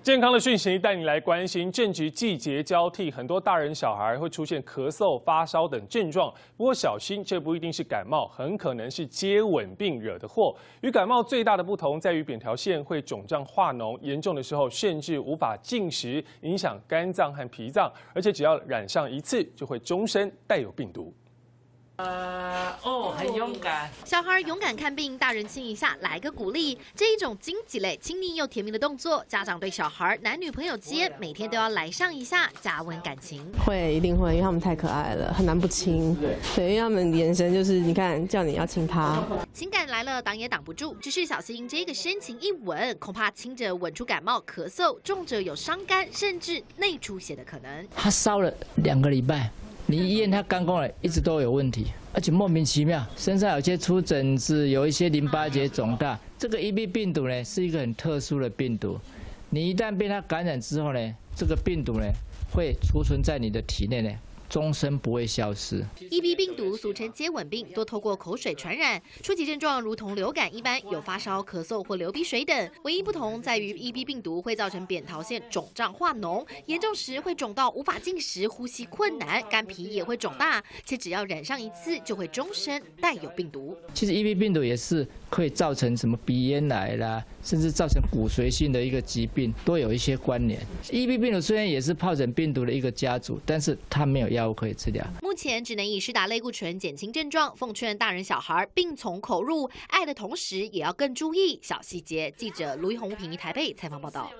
健康的讯息带你来关心，正值季节交替，很多大人小孩会出现咳嗽、发烧等症状。不过小心，这不一定是感冒，很可能是接吻病惹的祸。与感冒最大的不同在于扁桃腺会肿胀化脓，严重的时候甚至无法进食，影响肝脏和脾脏，而且只要染上一次，就会终身带有病毒。 很勇敢。小孩勇敢看病，大人亲一下，来个鼓励。这一种经济类、亲密又甜蜜的动作，家长对小孩、男女朋友间每天都要来上一下，加温感情。会，一定会，因为他们太可爱了，很难不亲。对，因为他们眼神就是，你看，叫你要亲他。情感来了，挡也挡不住，只是小心这个深情一吻，恐怕轻者吻出感冒、咳嗽，重者有伤肝，甚至内出血的可能。他烧了2个礼拜。 你一验他肝功能一直都有问题，而且莫名其妙，身上有些出疹子，有一些淋巴结肿大。这个 EB 病毒呢是一个很特殊的病毒，你一旦被它感染之后呢，这个病毒呢会储存在你的体内呢。 终身不会消失。EB 病毒俗称接吻病，多透过口水传染。初期症状如同流感一般，有发烧、咳嗽或流鼻水等。唯一不同在于 EB 病毒会造成扁桃腺肿胀化脓，严重时会肿到无法进食、呼吸困难，肝脾也会肿大，且只要染上一次，就会终身带有病毒。其实 EB 病毒也是可以造成什么鼻咽癌啦，甚至造成骨髓性的一个疾病，都有一些关联。EB 病毒虽然也是疱疹病毒的一个家族，但是它没有药物可以治疗。目前只能以施打类固醇减轻症状，奉劝大人小孩病从口入，爱的同时也要更注意小细节。记者卢一红、平宜台北采访报道。